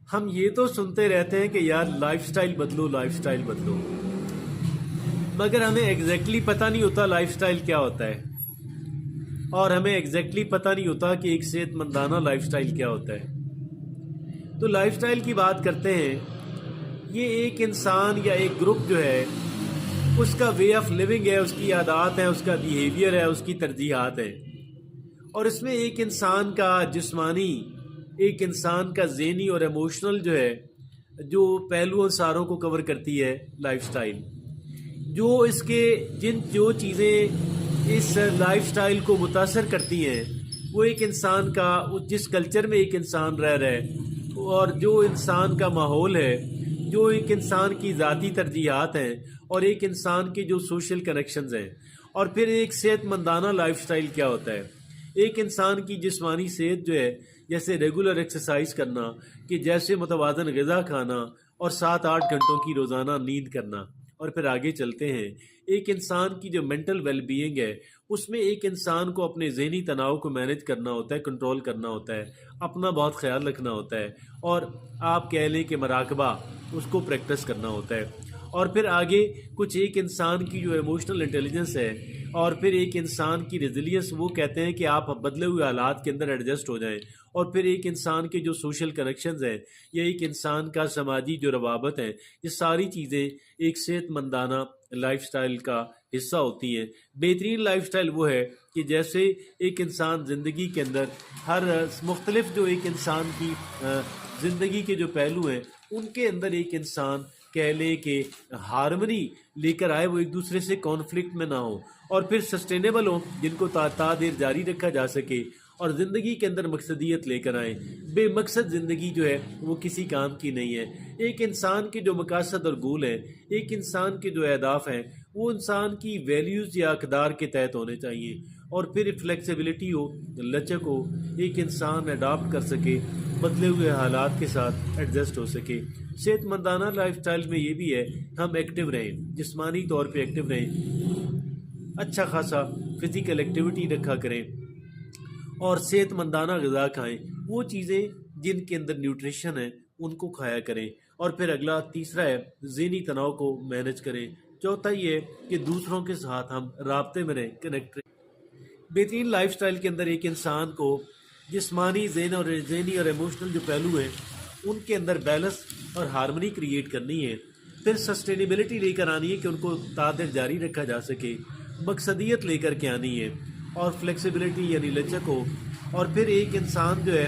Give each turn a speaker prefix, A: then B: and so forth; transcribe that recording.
A: ہم یہ تو سنتے رہتے ہیں کہ یار لائف سٹائل بدلو، لائف سٹائل بدلو، مگر ہمیں ایگزیکٹلی پتہ نہیں ہوتا لائف سٹائل کیا ہوتا ہے، اور ہمیں ایگزیکٹلی پتہ نہیں ہوتا کہ ایک صحت مندانہ لائف سٹائل کیا ہوتا ہے۔ تو لائف سٹائل کی بات کرتے ہیں، یہ ایک انسان یا ایک گروپ جو ہے اس کا وے آف لیونگ ہے، اس کی عادات ہیں، اس کا بیہیویئر ہے، اس کی ترجیحات ہیں، اور اس میں ایک انسان کا جسمانی، ایک انسان کا ذہنی اور ایموشنل جو ہے، جو پہلوؤں ساروں کو کور کرتی ہے لائف سٹائل، جو اس کے جو چیزیں اس لائف سٹائل کو متاثر کرتی ہیں، وہ ایک انسان کا جس کلچر میں ایک انسان رہ رہا ہے، اور جو انسان کا ماحول ہے، جو ایک انسان کی ذاتی ترجیحات ہیں، اور ایک انسان کے جو سوشل کنیکشنز ہیں، اور پھر ایک صحت مندانہ لائف سٹائل کیا ہوتا ہے۔ ایک انسان کی جسمانی صحت جو ہے، جیسے ریگولر ایکسرسائز کرنا، کہ جیسے متوازن غذا کھانا، اور 7-8 گھنٹوں کی روزانہ نیند کرنا، اور پھر آگے چلتے ہیں۔ ایک انسان کی جو مینٹل ویل بینگ ہے، اس میں ایک انسان کو اپنے ذہنی تناؤ کو مینج کرنا ہوتا ہے، کنٹرول کرنا ہوتا ہے، اپنا بہت خیال رکھنا ہوتا ہے، اور آپ کہہ لیں کہ مراقبہ اس کو پریکٹس کرنا ہوتا ہے۔ اور پھر آگے کچھ ایک انسان کی جو ایموشنل انٹیلیجنس ہے، اور پھر ایک انسان کی ریزیلینس، وہ کہتے ہیں کہ آپ بدلے ہوئے حالات کے اندر ایڈجسٹ ہو جائیں، اور پھر ایک انسان کے جو سوشل کنیکشنز ہیں، یا ایک انسان کا سماجی جو روابط ہیں، یہ ساری چیزیں ایک صحت مندانہ لائف سٹائل کا حصہ ہوتی ہیں۔ بہترین لائف سٹائل وہ ہے کہ جیسے ایک انسان زندگی کے اندر ہر مختلف جو ایک انسان کی زندگی کے جو پہلو ہیں، ان کے اندر ایک انسان کہہ لے کہ ہارمنی لے کر آئے، وہ ایک دوسرے سے کانفلکٹ میں نہ ہو، اور پھر سسٹینیبل ہوں، جن کو تا دیر جاری رکھا جا سکے، اور زندگی کے اندر مقصدیت لے کر آئیں۔ بے مقصد زندگی جو ہے وہ کسی کام کی نہیں ہے۔ ایک انسان کے جو مقاصد اور گول ہیں، ایک انسان کے جو اہداف ہیں، وہ انسان کی ویلیوز یا اقدار کے تحت ہونے چاہیے، اور پھر فلیکسیبلٹی ہو، لچک ہو، ایک انسان اڈاپٹ کر سکے، بدلے ہوئے حالات کے ساتھ ایڈجسٹ ہو سکے۔ صحت مندانہ لائف سٹائل میں یہ بھی ہے، ہم ایکٹیو رہیں، جسمانی طور پہ ایکٹیو رہیں، اچھا خاصا فزیکل ایکٹیویٹی رکھا کریں، اور صحت مندانہ غذا کھائیں، وہ چیزیں جن کے اندر نیوٹریشن ہے ان کو کھایا کریں۔ اور پھر اگلا تیسرا ہے ذہنی تناؤ کو مینج کریں۔ چوتھا یہ ہے کہ دوسروں کے ساتھ ہم رابطے میں رہیں، کنیکٹ رہیں۔ بہترین لائف سٹائل کے اندر ایک انسان کو جسمانی، ذہنی اور ایموشنل جو پہلو ہیں، ان کے اندر بیلنس اور ہارمنی کریٹ کرنی ہے۔ پھر سسٹینیبلٹی لے کر آنی ہے کہ ان کو تادر جاری رکھا جا سکے، مقصدیت لے کر کے آنی ہے، اور فلیکسیبلٹی یعنی لچک ہو، اور پھر ایک انسان جو ہے